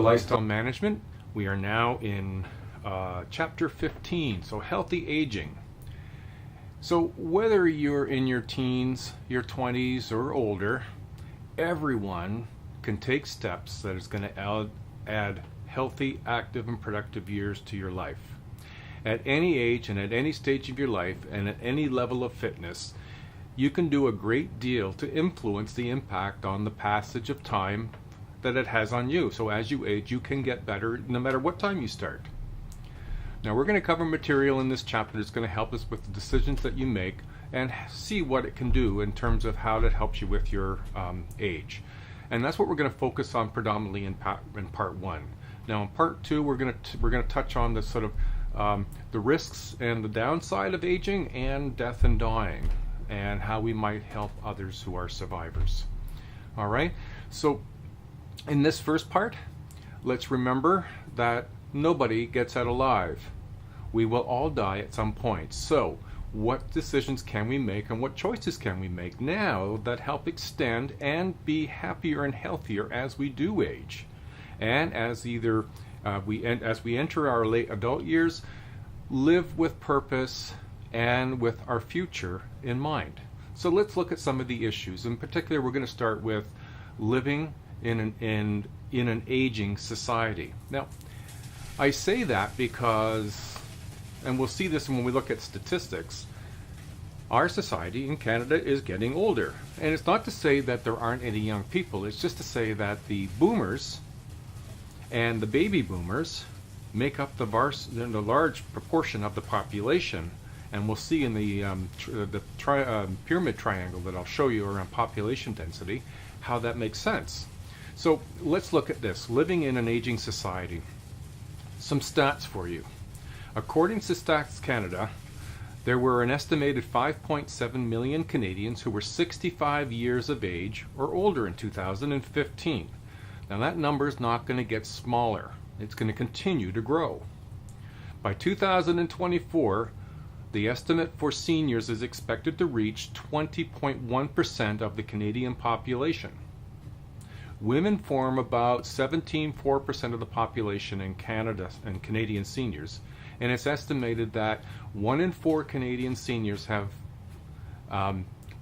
Lifestyle management. We are now in chapter 15, so healthy aging. So whether you're in your teens, your 20s, or older, everyone can take steps that is going to add healthy, active, and productive years to your life. At any age and at any stage of your life and at any level of fitness, you can do a great deal to influence the impact on the passage of time that it has on you. So as you age, you can get better no matter what time you start. Now we're going to cover material in this chapter that's going to help us with the decisions that you make and see what it can do in terms of how it helps you with your age. And that's what we're going to focus on predominantly in part one. Now in part two, we're going to touch on the sort of the risks and the downside of aging and death and dying, and how we might help others who are survivors. All right. So in this first part, let's remember that nobody gets out alive. We will all die at some point. So what decisions can we make and what choices can we make now that help extend and be happier and healthier as we do age? And as as we enter our late adult years, live with purpose and with our future in mind. So let's look at some of the issues. In particular, we're going to start with living in an aging society. Now, I say that because, and we'll see this when we look at statistics, our society in Canada is getting older. And it's not to say that there aren't any young people, it's just to say that the boomers and the baby boomers make up the large proportion of the population. And we'll see in the pyramid triangle that I'll show you around population density how that makes sense. So let's look at this, living in an aging society. Some stats for you. According to Stats Canada, there were an estimated 5.7 million Canadians who were 65 years of age or older in 2015. Now that number is not going to get smaller. It's going to continue to grow. By 2024, the estimate for seniors is expected to reach 20.1% of the Canadian population. Women form about 17.4% of the population in Canada and Canadian seniors, and it's estimated that 1 in 4 Canadian seniors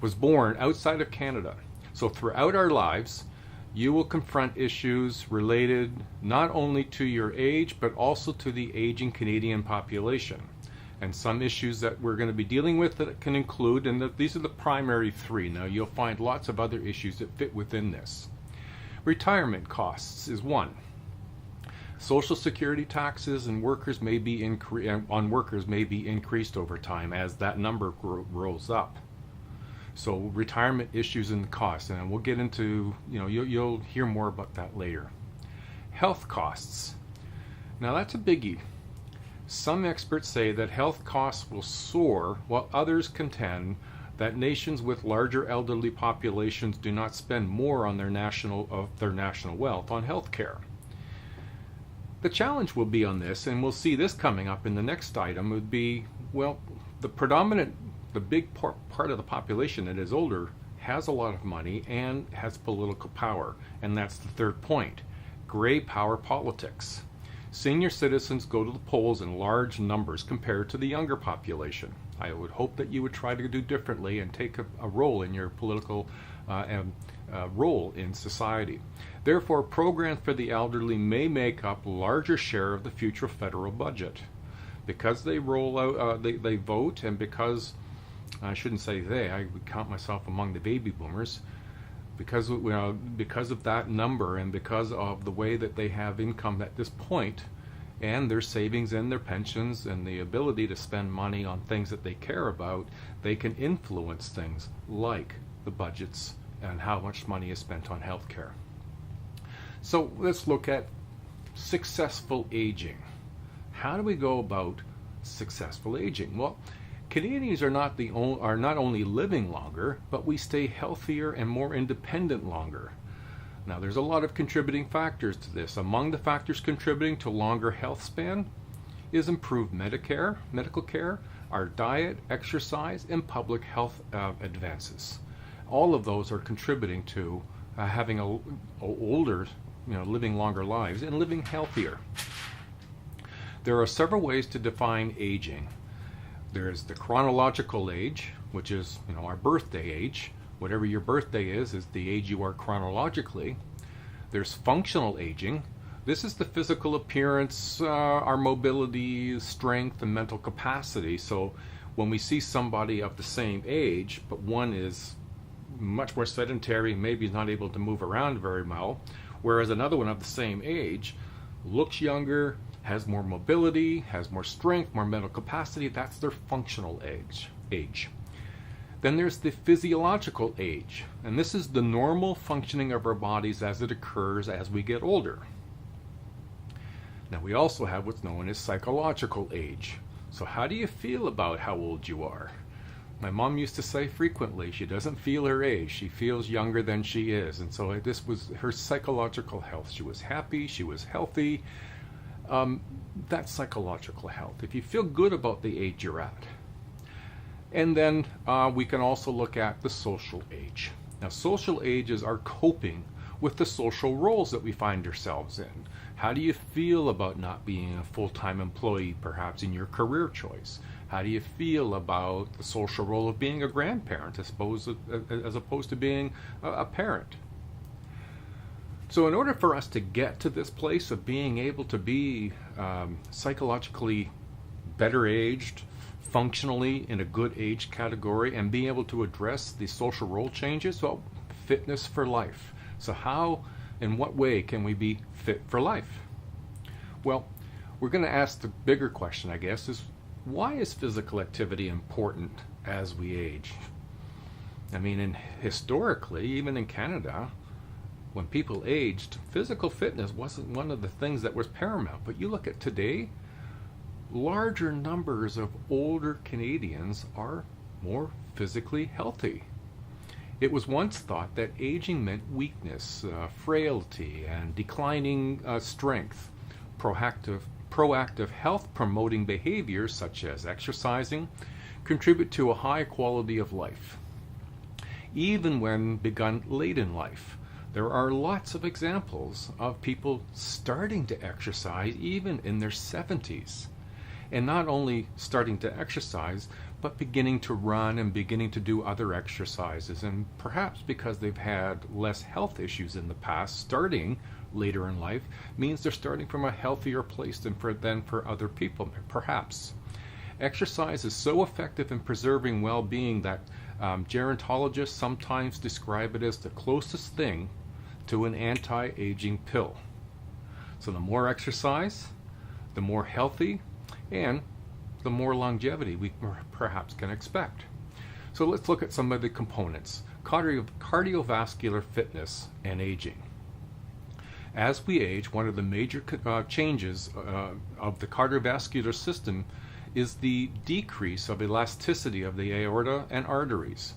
was born outside of Canada. So throughout our lives, you will confront issues related not only to your age, but also to the aging Canadian population. And some issues that we're going to be dealing with that can include, and these are the primary three. Now you'll find lots of other issues that fit within this. Retirement costs is one. Social security taxes and workers may be increased over time as that number rolls up. So retirement issues and costs, and we'll get into, you'll hear more about that later. Health costs. Now that's a biggie. Some experts say that health costs will soar, while others contend that nations with larger elderly populations do not spend more on their national wealth on health care. The challenge will be on this, and we'll see this coming up in the next item, would be, well, the big part of the population that is older has a lot of money and has political power, and that's the third point, gray power politics. Senior citizens go to the polls in large numbers compared to the younger population. I would hope that you would try to do differently and take a role in your political role in society. Therefore, programs for the elderly may make up a larger share of the future federal budget. Because they roll out, they vote, and because, I shouldn't say I would count myself among the baby boomers, because of that number and because of the way that they have income at this point, and their savings and their pensions and the ability to spend money on things that they care about, they can influence things like the budgets and how much money is spent on health care. So let's look at successful aging. How do we go about successful aging? Well, Canadians are not only living longer, but we stay healthier and more independent longer. Now, there's a lot of contributing factors to this. Among the factors contributing to longer health span is improved medical care, our diet, exercise, and public health advances. All of those are contributing to having older living longer lives and living healthier. There are several ways to define aging. There's the chronological age, which is our birthday age. Whatever your birthday is the age you are chronologically. There's functional aging. This is the physical appearance, our mobility, strength, and mental capacity. So when we see somebody of the same age, but one is much more sedentary, maybe is not able to move around very well, whereas another one of the same age looks younger, has more mobility, has more strength, more mental capacity, that's their functional age. Then there's the physiological age, and this is the normal functioning of our bodies as it occurs as we get older. Now we also have what's known as psychological age. So how do you feel about how old you are? My mom used to say frequently, she doesn't feel her age, she feels younger than she is. And so this was her psychological health. She was happy, she was healthy. That's psychological health, if you feel good about the age you're at. And then we can also look at the social age. Now social age is our coping with the social roles that we find ourselves in. How do you feel about not being a full-time employee, perhaps in your career choice? How do you feel about the social role of being a grandparent as opposed to being a parent? So in order for us to get to this place of being able to be psychologically better aged, functionally in a good age category, and being able to address the social role changes, well, fitness for life. So how, in what way can we be fit for life? Well, we're going to ask the bigger question, I guess, is why is physical activity important as we age? I mean, historically, even in Canada, when people aged, physical fitness wasn't one of the things that was paramount. But you look at today, larger numbers of older Canadians are more physically healthy. It was once thought that aging meant weakness, frailty, and declining strength. Proactive health-promoting behaviors such as exercising contribute to a high quality of life. Even when begun late in life, there are lots of examples of people starting to exercise even in their 70s. And not only starting to exercise, but beginning to run and beginning to do other exercises. And perhaps because they've had less health issues in the past, starting later in life means they're starting from a healthier place than for other people, perhaps. Exercise is so effective in preserving well-being that gerontologists sometimes describe it as the closest thing to an anti-aging pill. So the more exercise, the more healthy, and the more longevity we perhaps can expect. So let's look at some of the components. Cardiovascular fitness and aging. As we age, one of the major changes of the cardiovascular system is the decrease of elasticity of the aorta and arteries.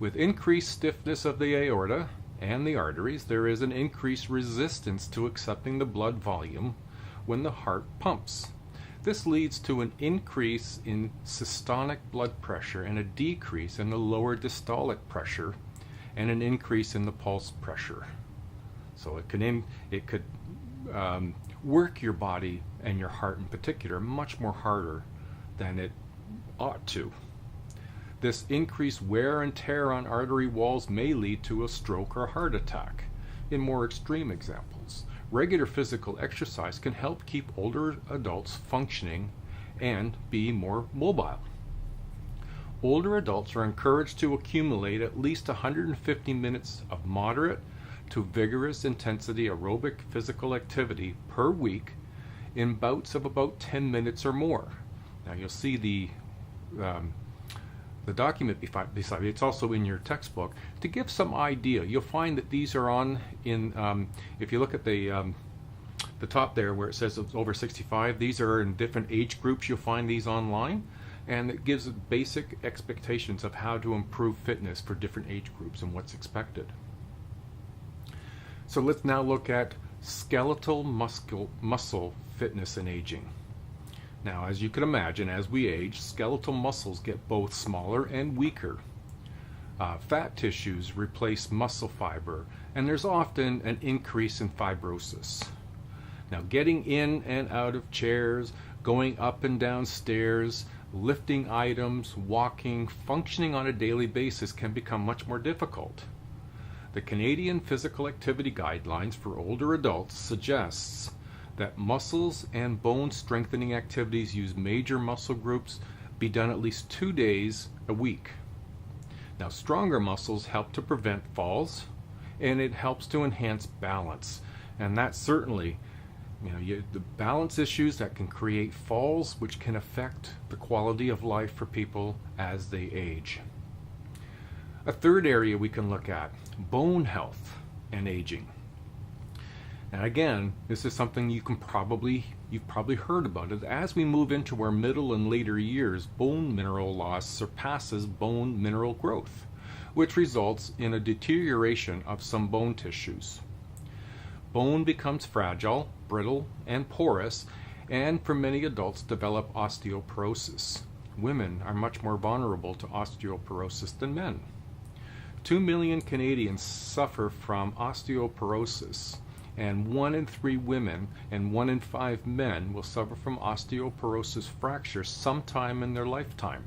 With increased stiffness of the aorta and the arteries, there is an increased resistance to accepting the blood volume when the heart pumps. This leads to an increase in systolic blood pressure and a decrease in the lower diastolic pressure and an increase in the pulse pressure. So it could work your body and your heart in particular much more harder than it ought to. This increased wear and tear on artery walls may lead to a stroke or heart attack. In more extreme examples, regular physical exercise can help keep older adults functioning and be more mobile. Older adults are encouraged to accumulate at least 150 minutes of moderate to vigorous intensity aerobic physical activity per week in bouts of about 10 minutes or more. Now you'll see the document beside it. It's also in your textbook to give some idea. You'll find that these are if you look at the top there where it says it's over 65, these are in different age groups. You'll find these online, and it gives basic expectations of how to improve fitness for different age groups and what's expected. So let's now look at skeletal muscle fitness and aging. Now, as you can imagine, as we age, skeletal muscles get both smaller and weaker. Fat tissues replace muscle fiber, and there's often an increase in fibrosis. Now, getting in and out of chairs, going up and down stairs, lifting items, walking, functioning on a daily basis can become much more difficult. The Canadian Physical Activity Guidelines for older adults suggests that muscles and bone strengthening activities use major muscle groups be done at least 2 days a week. Now, stronger muscles help to prevent falls, and it helps to enhance balance. And that's certainly, the balance issues that can create falls, which can affect the quality of life for people as they age. A third area we can look at, bone health and aging. And again, this is something you've probably heard about it. As we move into our middle and later years, bone mineral loss surpasses bone mineral growth, which results in a deterioration of some bone tissues. Bone becomes fragile, brittle, and porous, and for many adults develop osteoporosis. Women are much more vulnerable to osteoporosis than men. 2 million Canadians suffer from osteoporosis, and 1 in 3 women and 1 in 5 men will suffer from osteoporosis fracture sometime in their lifetime.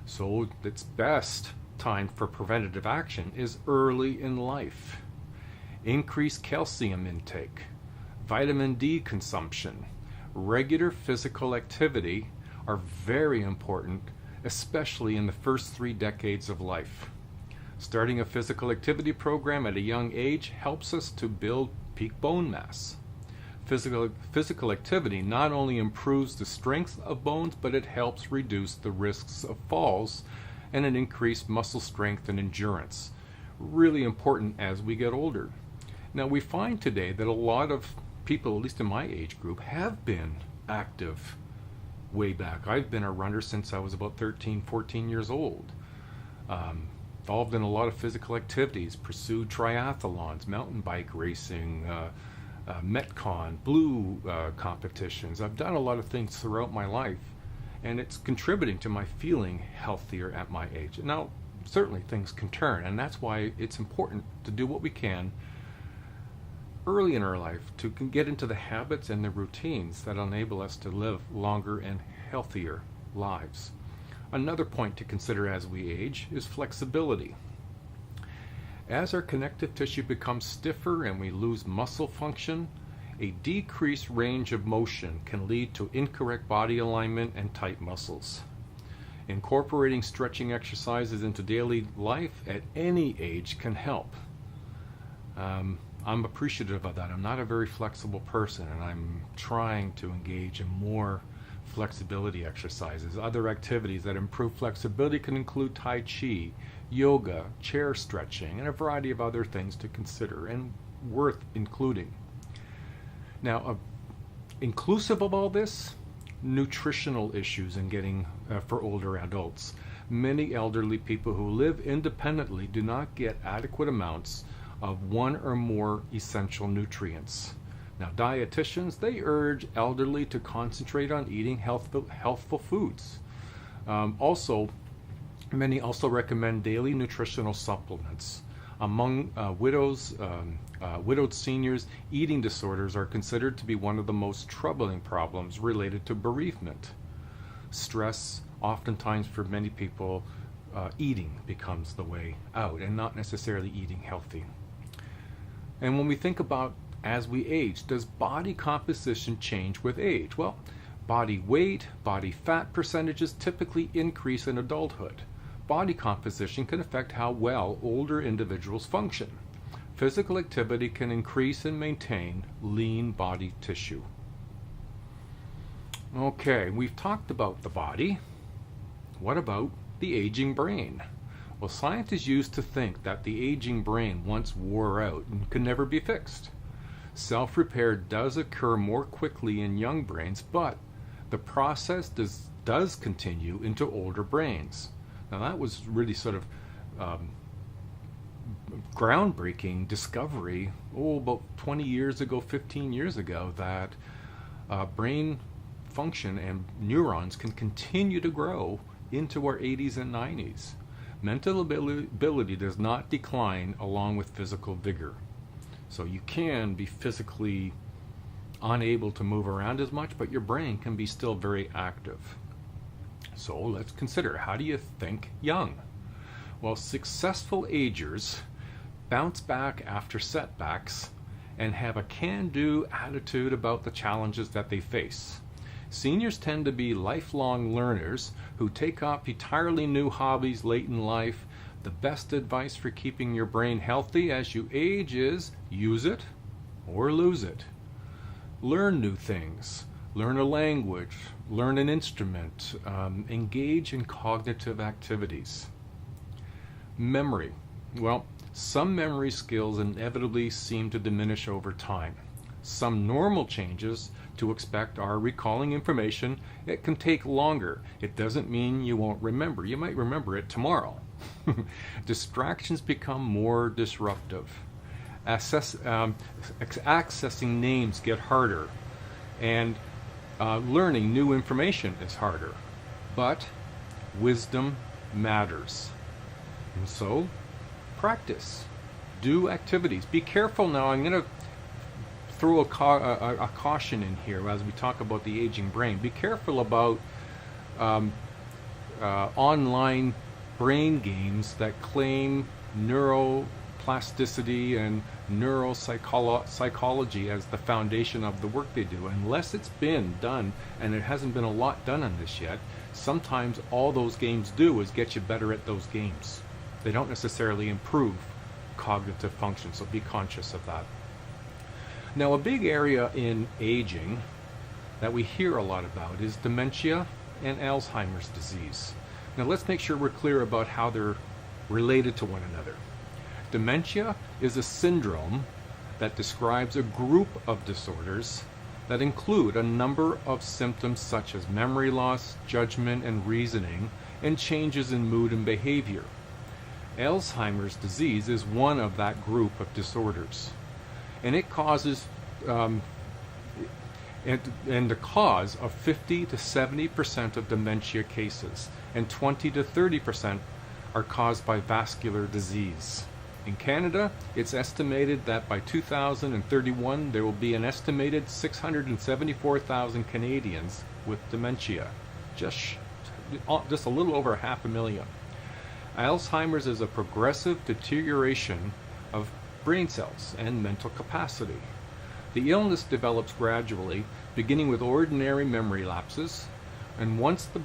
So its best time for preventative action is early in life. Increase calcium intake, vitamin D consumption, regular physical activity are very important, especially in the first 3 decades of life. Starting a physical activity program at a young age helps us to build peak bone mass. Physical activity not only improves the strength of bones, but it helps reduce the risks of falls and an increased muscle strength and endurance. Really important as we get older. Now, we find today that a lot of people, at least in my age group, have been active way back. I've been a runner since I was about 13, 14 years old. Involved in a lot of physical activities, pursued triathlons, mountain bike racing, Metcon, blue competitions. I've done a lot of things throughout my life, and it's contributing to my feeling healthier at my age. Now, certainly things can turn, and that's why it's important to do what we can early in our life to get into the habits and the routines that enable us to live longer and healthier lives. Another point to consider as we age is flexibility. As our connective tissue becomes stiffer and we lose muscle function, a decreased range of motion can lead to incorrect body alignment and tight muscles. Incorporating stretching exercises into daily life at any age can help. I'm appreciative of that. I'm not a very flexible person, and I'm trying to engage in more flexibility exercises. Other activities that improve flexibility can include Tai Chi, yoga, chair stretching, and a variety of other things to consider and worth including. Now, inclusive of all this, nutritional issues in getting for older adults. Many elderly people who live independently do not get adequate amounts of one or more essential nutrients. Now, dietitians, they urge elderly to concentrate on eating healthful foods. Many also recommend daily nutritional supplements. Among widowed seniors, eating disorders are considered to be one of the most troubling problems related to bereavement. Stress, oftentimes for many people, eating becomes the way out and not necessarily eating healthy. And when we think about as we age, does body composition change with age? Well, body weight, body fat percentages typically increase in adulthood. Body composition can affect how well older individuals function. Physical activity can increase and maintain lean body tissue. Okay, we've talked about the body. What about the aging brain? Well, scientists used to think that the aging brain once wore out and could never be fixed. Self-repair does occur more quickly in young brains, but the process does continue into older brains. Now, that was really sort of groundbreaking discovery, about 20 years ago, 15 years ago, that brain function and neurons can continue to grow into our 80s and 90s. mental ability does not decline along with physical vigor. So you can be physically unable to move around as much, but your brain can be still very active. So let's consider, how do you think young? Well, successful agers bounce back after setbacks and have a can-do attitude about the challenges that they face. Seniors tend to be lifelong learners who take up entirely new hobbies late in life. The best advice for keeping your brain healthy as you age is use it or lose it. Learn new things, learn a language, learn an instrument, engage in cognitive activities. Memory. Well, some memory skills inevitably seem to diminish over time. Some normal changes to expect are recalling information. It can take longer. It doesn't mean you won't remember. You might remember it tomorrow. Distractions become more disruptive. Accessing names get harder, and learning new information is harder. But wisdom matters. And so, practice. Do activities. Be careful now. I'm going to throw a caution in here as we talk about the aging brain. Be careful about online brain games that claim neuroplasticity and neuropsychology as the foundation of the work they do. Unless it's been done, and it hasn't been a lot done on this yet, sometimes all those games do is get you better at those games. They don't necessarily improve cognitive function, so be conscious of that. Now, a big area in aging that we hear a lot about is dementia and Alzheimer's disease. Now, let's make sure we're clear about how they're related to one another. Dementia is a syndrome that describes a group of disorders that include a number of symptoms such as memory loss, judgment and reasoning, and changes in mood and behavior. Alzheimer's disease is one of that group of disorders, and it causes and the cause of 50 to 70% of dementia cases, and 20 to 30% are caused by vascular disease. In Canada, it's estimated that by 2031 there will be an estimated 674,000 Canadians with dementia, just a little over 500,000. Alzheimer's is a progressive deterioration of brain cells and mental capacity. The illness develops gradually, beginning with ordinary memory lapses, and once the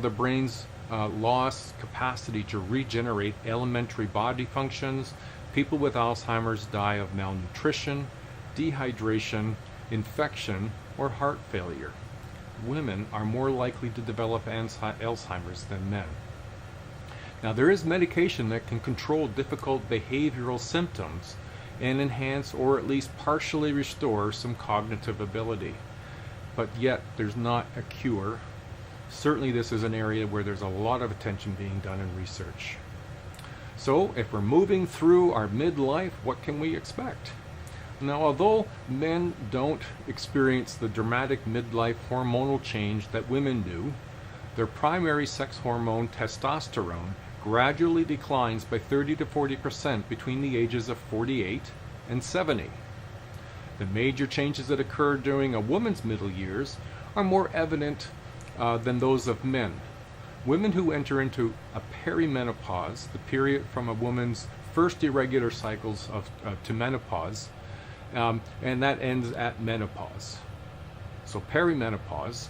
brain's lost capacity to regenerate elementary body functions, people with Alzheimer's die of malnutrition, dehydration, infection, or heart failure. Women are more likely to develop Alzheimer's than men. Now, there is medication that can control difficult behavioral symptoms and enhance or at least partially restore some cognitive ability. But yet, there's not a cure. Certainly, this is an area where there's a lot of attention being done in research. So, if we're moving through our midlife, what can we expect? Now, although men don't experience the dramatic midlife hormonal change that women do, their primary sex hormone, testosterone, gradually declines by 30 to 40% between the ages of 48 and 70. The major changes that occur during a woman's middle years are more evident than those of men. Women who enter into a perimenopause, the period from a woman's first irregular cycles to menopause, and that ends at menopause. So perimenopause,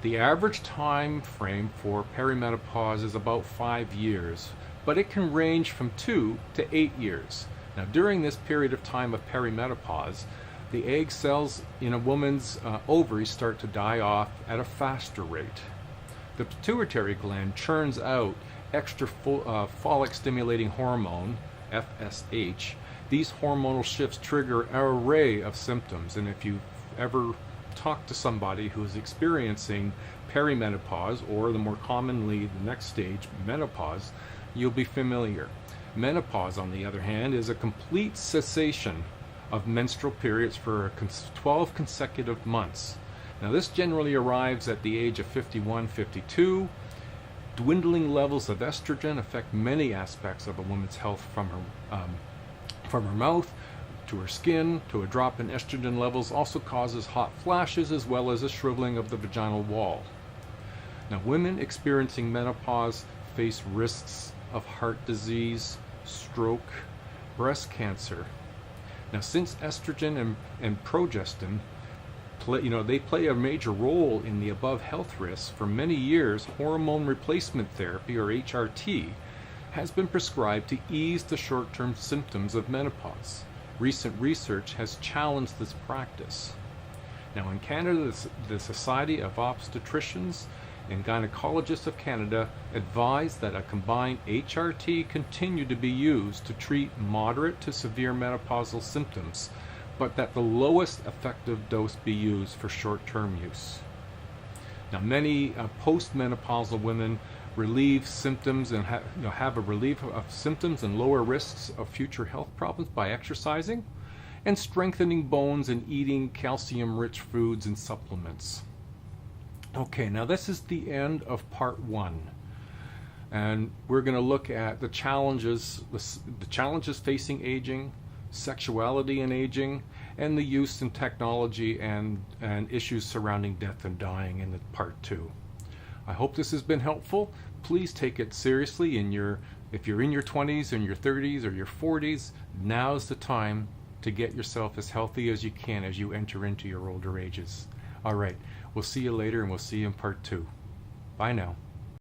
the average time frame for perimenopause is about 5 years, but it can range from 2 to 8 years. Now, during this period of time of perimenopause, the egg cells in a woman's ovaries start to die off at a faster rate. The pituitary gland churns out extra follic stimulating hormone, FSH. These hormonal shifts trigger an array of symptoms, and if you've ever talked to somebody who's experiencing perimenopause, or the more commonly the next stage, menopause, you'll be familiar. Menopause, on the other hand, is a complete cessation of menstrual periods for 12 consecutive months. Now, this generally arrives at the age of 51, 52, Dwindling levels of estrogen affect many aspects of a woman's health, from her mouth to her skin to a drop in estrogen levels also causes hot flashes as well as a shriveling of the vaginal wall. Now, women experiencing menopause face risks of heart disease, stroke, breast cancer. Now, since estrogen and progestin they play a major role in the above health risks, for many years hormone replacement therapy, or HRT, has been prescribed to ease the short-term symptoms of menopause. Recent research has challenged this practice. Now, in Canada, the Society of Obstetricians and Gynecologists of Canada advise that a combined HRT continue to be used to treat moderate to severe menopausal symptoms, but that the lowest effective dose be used for short-term use. Now, many postmenopausal women relieve symptoms and have a relief of symptoms and lower risks of future health problems by exercising and strengthening bones and eating calcium-rich foods and supplements. Okay, now this is the end of part 1, and we're going to look at the challenges facing aging, sexuality in aging, and the use in technology and issues surrounding death and dying in the part 2. I hope this has been helpful. Please take it seriously if you're in your 20s and your 30s or your 40s, now's the time to get yourself as healthy as you can as you enter into your older ages. All right, we'll see you later, and we'll see you in part 2. Bye now.